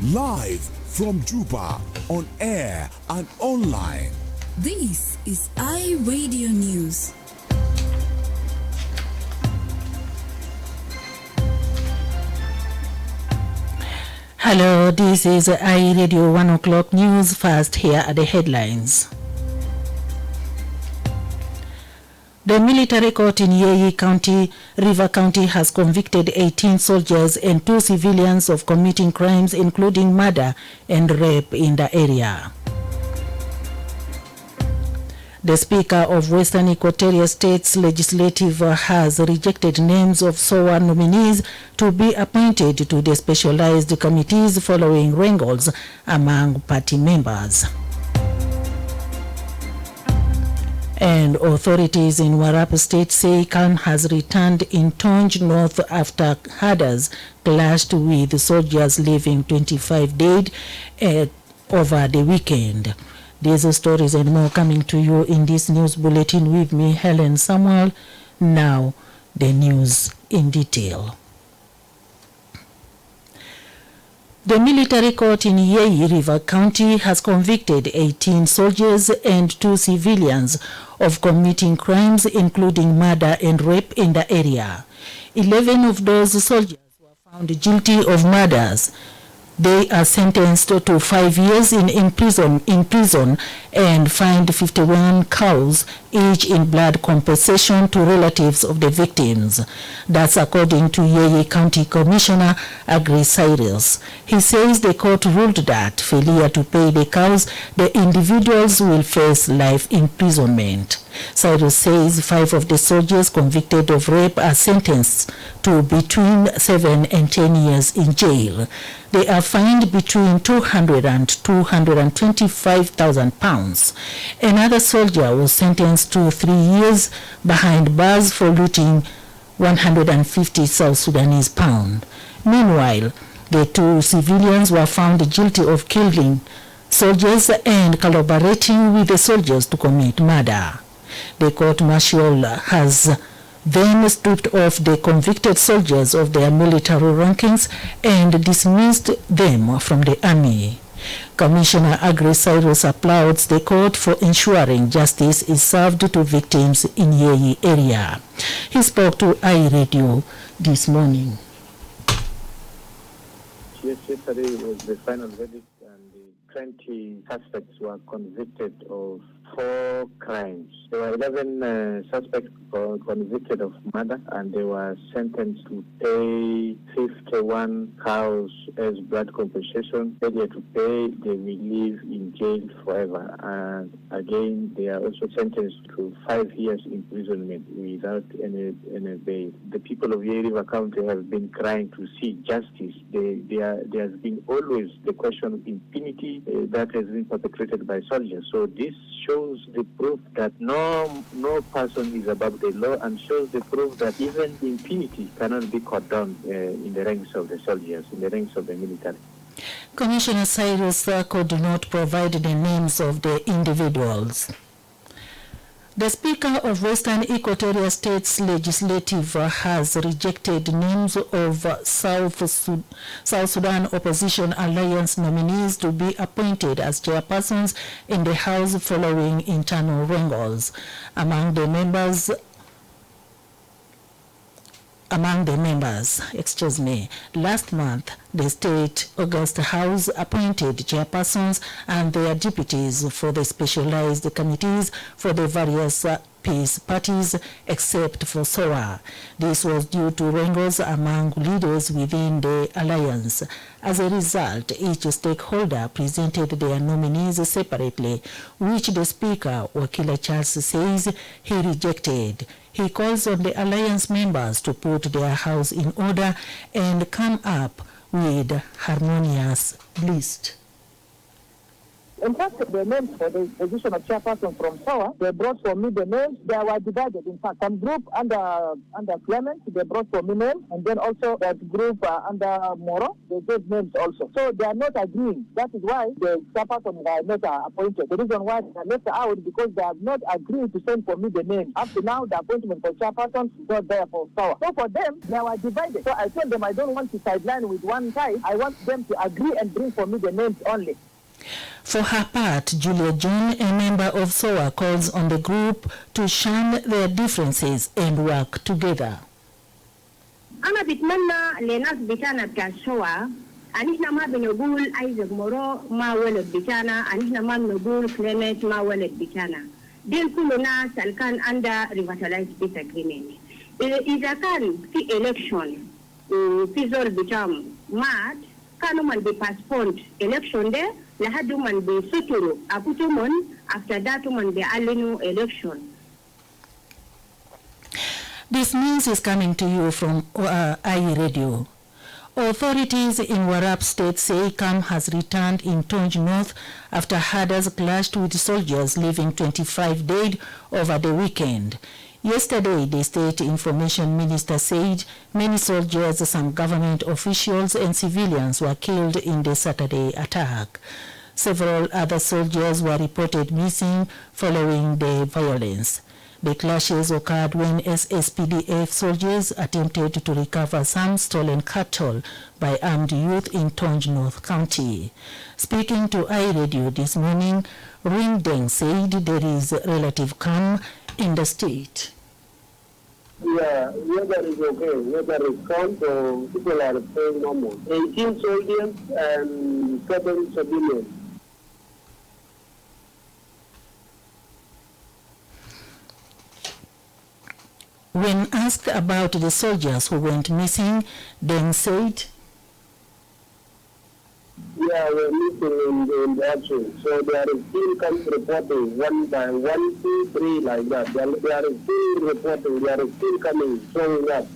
Live from Juba, on air and online. This is iRadio News. Hello, this is iRadio 1 o'clock news. First, here are the headlines. The military court in Yei County, River County, has convicted 18 soldiers and 2 civilians of committing crimes including murder and rape in the area. The Speaker of Western Equatoria State Legislative has rejected names of SOA nominees to be appointed to the specialized committees following wrangles among party members. And authorities in Warrap State say calm has returned in Tonj North after Hadas clashed with soldiers, leaving 25 dead over the weekend. These stories and more coming to you in this news bulletin with me, Helen Samuel. Now, the news in detail. The military court in Yei, River County, has convicted 18 soldiers and 2 civilians of committing crimes including murder and rape in the area. 11 of those soldiers were found guilty of murders. They are sentenced to 5 years in prison and fined 51 cows each in blood compensation to relatives of the victims. That's according to Yei County Commissioner Agri Cyrus. He says the court ruled that failure to pay the cows, the individuals will face life imprisonment. Cyrus says 5 of the soldiers convicted of rape are sentenced to between 7 and 10 years in jail. They are fined between 200 and 225,000 pounds. Another soldier was sentenced to 3 years behind bars for looting 150 South Sudanese pounds. Meanwhile, the 2 civilians were found guilty of killing soldiers and collaborating with the soldiers to commit murder. The court-martial has then stripped off the convicted soldiers of their military rankings and dismissed them from the army. Commissioner Agri Cyrus applauds the court for ensuring justice is served to victims in Yei area. He spoke to iRadio this morning. Yes, yesterday was the final verdict, and the 20 suspects were convicted of 4 crimes. There were 11 suspects convicted of murder, and they were sentenced to pay 51 cows as blood compensation. Failure to pay, they will live in jail forever. And again, they are also sentenced to 5 years imprisonment without any bail. The people of Yei River County have been crying to see justice. There has been always the question of impunity that has been perpetrated by soldiers. So this shows the proof that no person is above the law, and shows the proof that even impunity cannot be cut down in the ranks of the soldiers, in the ranks of the military. Commissioner Cyrus could not provide the names of the individuals. The Speaker of Western Equatoria State Legislative has rejected names of South Sudan Opposition Alliance nominees to be appointed as chairpersons in the House following internal wrangles. Among the members, last month, the State August House appointed chairpersons and their deputies for the specialized committees for the various peace parties except for SOA. This was due to wrangles among leaders within the alliance. As a result, each stakeholder presented their nominees separately, which the Speaker, Wakila Charles, says he rejected. He calls on the alliance members to put their house in order and come up with harmonious list. In fact, the names for the position of chairperson from SOA, they brought for me the names. They were divided. In fact, some group under Clement, they brought for me names, and then also that group under Moro, they gave names also. So they are not agreeing. That is why the chairperson are not appointed. The reason why they are left out because they have not agreed to send for me the names. Up to now, the appointment for chairperson is not there for SOA. So for them, they were divided. So I told them I don't want to sideline with one side. I want them to agree and bring for me the names only. For her part, Julia John, a member of SOA, calls on the group to shun their differences and work together. أنا بتمنى لناس بتاعنا بتاع SOA أن إحنا ما بنقول أيزاك مورو ما ولد بتاعنا أن إحنا ما بنقول كليمت ما ولد بتاعنا. دين كل ناس اللي كان عندها revitalized peace agreement. إذا كان في election وفي زول بتاعهم مات كانوا من بيباسبوند election ده لحد من بيسطروا أبوتوا من after that من بيعلنوا election. This news is coming to you from iRadio. Authorities in Warrap State say calm has returned in Tonj North after Hadas clashed with soldiers, leaving 25 dead over the weekend. Yesterday, the State Information Minister said many soldiers, some government officials and civilians were killed in the Saturday attack. Several other soldiers were reported missing following the violence. The clashes occurred when SSPDF soldiers attempted to recover some stolen cattle by armed youth in Tonj North County. Speaking to iRadio this morning, Ring Deng said there is relative calm in the state. Yeah, weather is okay. Weather is calm, so people are staying normal. 18 soldiers and 7 civilians. When asked about the soldiers who went missing, Deng said, Yeah, we're missing in the action. So there is still come reporting 1 by 1, 2, 3 like that. There is still reporting, there is still coming, showing up.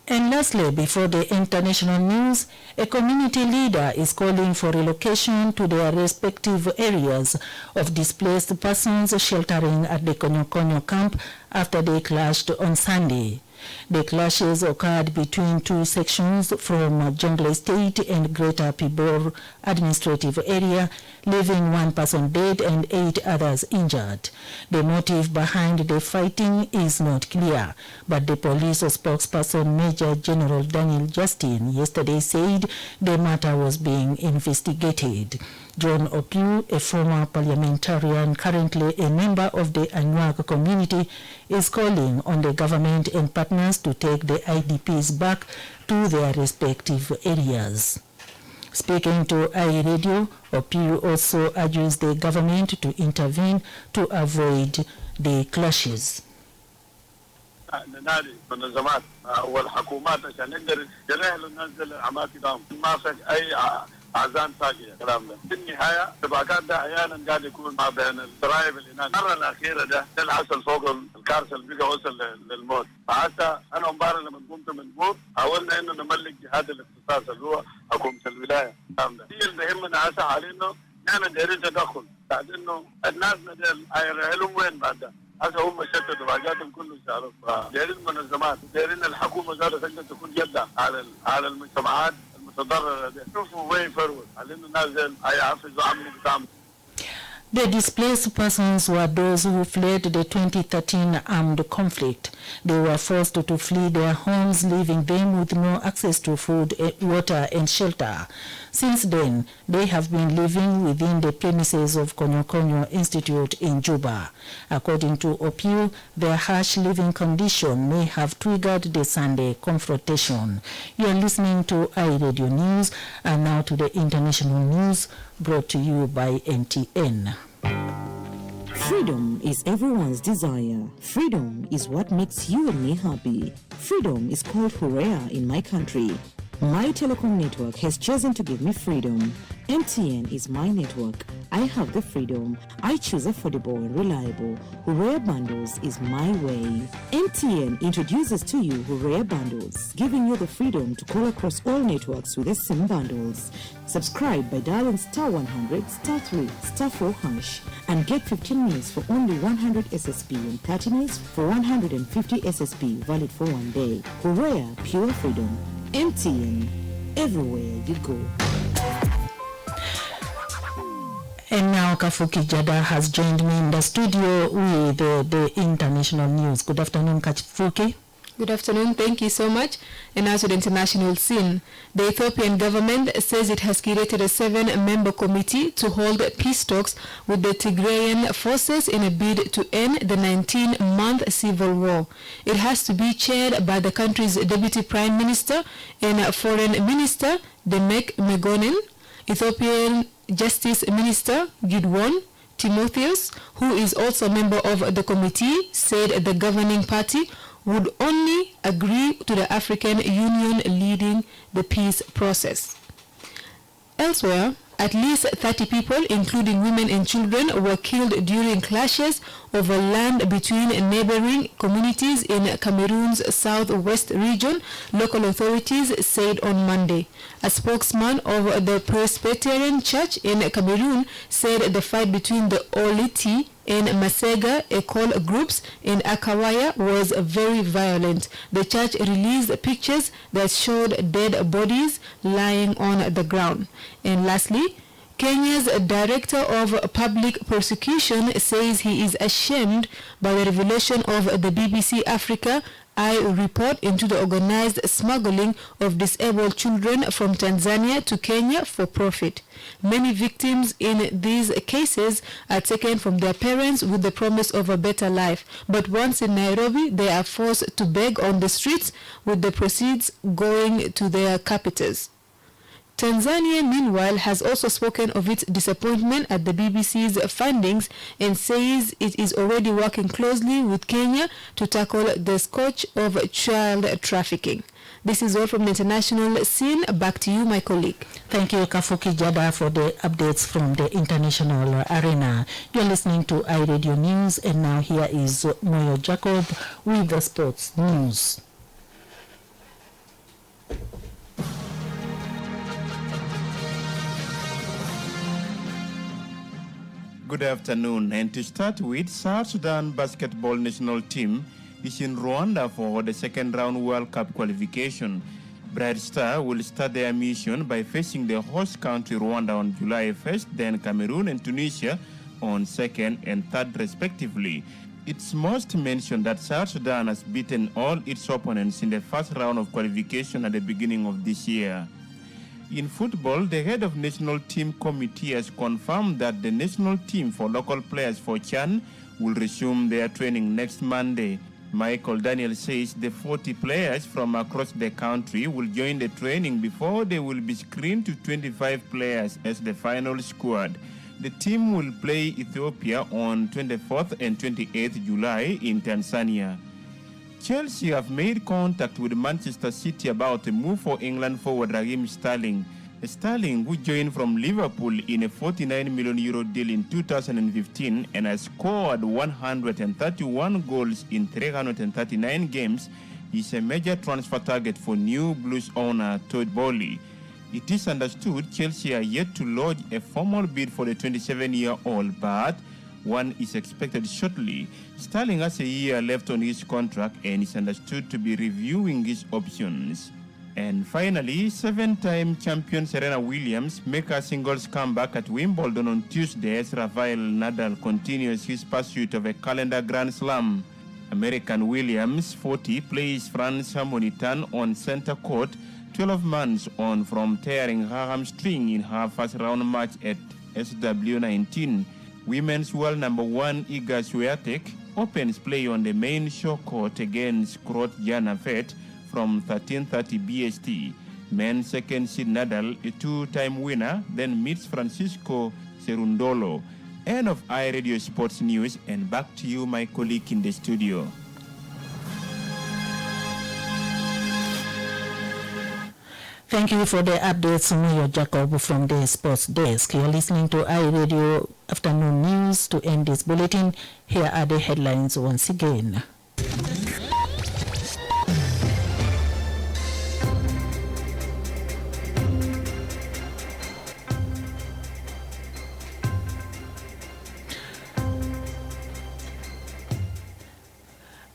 And lastly, before the international news, a community leader is calling for relocation to their respective areas of displaced persons sheltering at the Konyo camp after they clashed on Sunday. The clashes occurred between two sections from Jonglei State and Greater Pibor administrative area, leaving 1 person dead and 8 others injured. The motive behind the fighting is not clear, but the police spokesperson Major General Daniel Justin yesterday said the matter was being investigated. John Opiu, a former parliamentarian currently a member of the Anuak community, is calling on the government and partners to take the IDPs back to their respective areas. Speaking to iRadio, Opiu also urges the government to intervene to avoid the clashes. ننادي منظمات والحكومات عشان نقدر نجهل ننزل اماكنهم ما في اي اعزان ساقيه الكلام ده. في النهايه الاتفاقات ده احيانا قاعد يكون ما بين الضرائب اللي هناك. المره الاخيره ده الحصل فوق الكارثه اللي بقى وصل للموت. فحتى انا امبارح لما قمت من بوط حاولنا انه نملك جهاد الاختصاص اللي هو حكومه الولايه الكلام ده. هي اللي يهمنا هسه حاليا انه نحن دايرين تدخل بعد انه الناس دول هيرحلوا وين بعد ده. هذا هم شتتوا باقاتهم كله شعروا. دايرين المنظمات دايرين الحكومه ذاتها تقدر تكون جده على المجتمعات المتضرره دي. شوفوا وين فروا على انه الناس دول هيعفزوا عملوا بتاعهم. The displaced persons were those who fled the 2013 armed conflict. They were forced to flee their homes, leaving them with no access to food, water, and shelter. Since then, they have been living within the premises of Konyo Institute in Juba. According to Opiu, their harsh living condition may have triggered the Sunday confrontation. You are listening to iRadio News, and now to the international news brought to you by NTN. Freedom is everyone's desire. Freedom is what makes you and me happy. Freedom is called Horea in my country. My telecom network has chosen to give me freedom. MTN is my network. I have the freedom. I choose affordable and reliable. Hooray Bundles is my way. MTN introduces to you Hooray Bundles, giving you the freedom to call across all networks with the SIM bundles. Subscribe by dialing star 100, star 3, star 4 hash and get 15 minutes for only 100 SSB and 30 minutes for 150 SSB, valid for 1 day. Hooray, pure freedom. MTN, everywhere you go. And now Kafuki Jada has joined me in the studio with the international news. Good afternoon, Kafuki. Good afternoon. Thank you so much. And now to the international scene. The Ethiopian government says it has created a 7-member committee to hold peace talks with the Tigrayan forces in a bid to end the 19-month civil war. It has to be chaired by the country's deputy prime minister and foreign minister, Demek Megonen, Ethiopian Justice Minister Gidwon Timotheus, who is also a member of the committee, said the governing party would only agree to the African Union leading the peace process. Elsewhere, at least 30 people, including women and children, were killed during clashes over land between neighboring communities in Cameroon's southwest region, local authorities said on Monday. A spokesman of the Presbyterian Church in Cameroon said the fight between the Oliti and Masega Ekol groups in Akawaya was very violent. The church released pictures that showed dead bodies lying on the ground. And lastly, Kenya's Director of Public Prosecution says he is ashamed by the revelation of the BBC Africa Eye report into the organized smuggling of disabled children from Tanzania to Kenya for profit. Many victims in these cases are taken from their parents with the promise of a better life, but once in Nairobi, they are forced to beg on the streets with the proceeds going to their captors. Tanzania, meanwhile, has also spoken of its disappointment at the BBC's findings and says it is already working closely with Kenya to tackle the scourge of child trafficking. This is all from the international scene. Back to you, my colleague. Thank you, Kafuki Jada, for the updates from the international arena. You're listening to iRadio News, and now here is Moyo Jacob with the sports news. Good afternoon, and to start with, South Sudan basketball national team is in Rwanda for the second round World Cup qualification. Bright Star will start their mission by facing the host country Rwanda on July 1st, then Cameroon and Tunisia on 2nd and 3rd respectively. It's must mention that South Sudan has beaten all its opponents in the first round of qualification at the beginning of this year. In football, the head of national team committee has confirmed that the national team for local players for CHAN will resume their training next Monday. Michael Daniel says the 40 players from across the country will join the training before they will be screened to 25 players as the final squad. The team will play Ethiopia on 24th and 28th July in Tanzania. Chelsea have made contact with Manchester City about a move for England forward Raheem Sterling. Sterling, who joined from Liverpool in a €49 million deal in 2015 and has scored 131 goals in 339 games, is a major transfer target for new Blues owner Todd Bowley. It is understood Chelsea are yet to lodge a formal bid for the 27-year-old, but one is expected shortly. Sterling has a year left on his contract and is understood to be reviewing his options. And finally, 7-time champion Serena Williams makes her singles comeback at Wimbledon on Tuesday as Rafael Nadal continues his pursuit of a calendar Grand Slam. American Williams, 40, plays France Harmony Tan on center court 12 months on from tearing her hamstring in her first round match at SW19. Women's world number 1 Iga Swiatek opens play on the main show court against Krot Janafet from 13:30 BST. Men's second seed Nadal, a 2-time winner, then meets Francisco Cerundolo. End of iRadio Sports News, and back to you, my colleague in the studio. Thank you for the updates, Mayor Jacob from the Sports Desk. You're listening to iRadio Afternoon News. To end this bulletin, here are the headlines once again.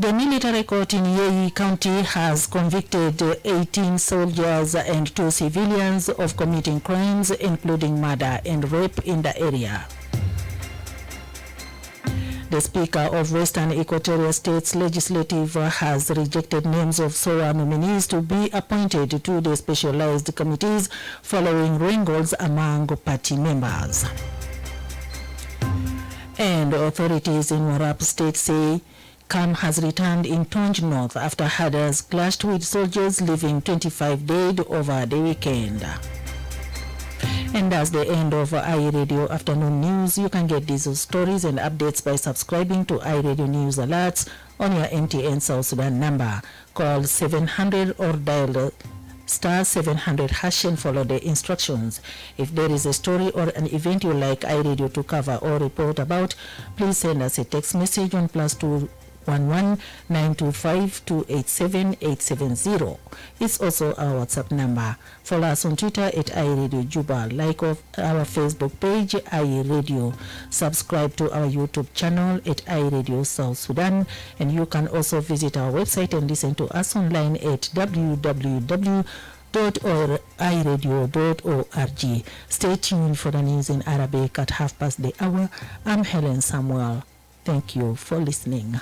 The military court in Yei County has convicted 18 soldiers and 2 civilians of committing crimes including murder and rape in the area. The Speaker of Western Equatoria State Legislative has rejected names of SOA nominees to be appointed to the specialized committees following wrangles among party members. And authorities in Warrap State say calm has returned in Tonj North after Hadas clashed with soldiers, leaving 25 dead over the weekend. And that's the end of iRadio Afternoon News. You can get these stories and updates by subscribing to iRadio News Alerts on your MTN South Sudan number. Call 700 or dial star 700 hash and follow the instructions. If there is a story or an event you like iRadio to cover or report about, please send us a text message on +2 11-925-287-870. It's also our WhatsApp number. Follow us on Twitter at iRadio Juba. Like our Facebook page, iRadio. Subscribe to our YouTube channel at iRadio South Sudan. And you can also visit our website and listen to us online at www.iradio.org. Stay tuned for the news in Arabic at 1:30. I'm Helen Samuel. Thank you for listening.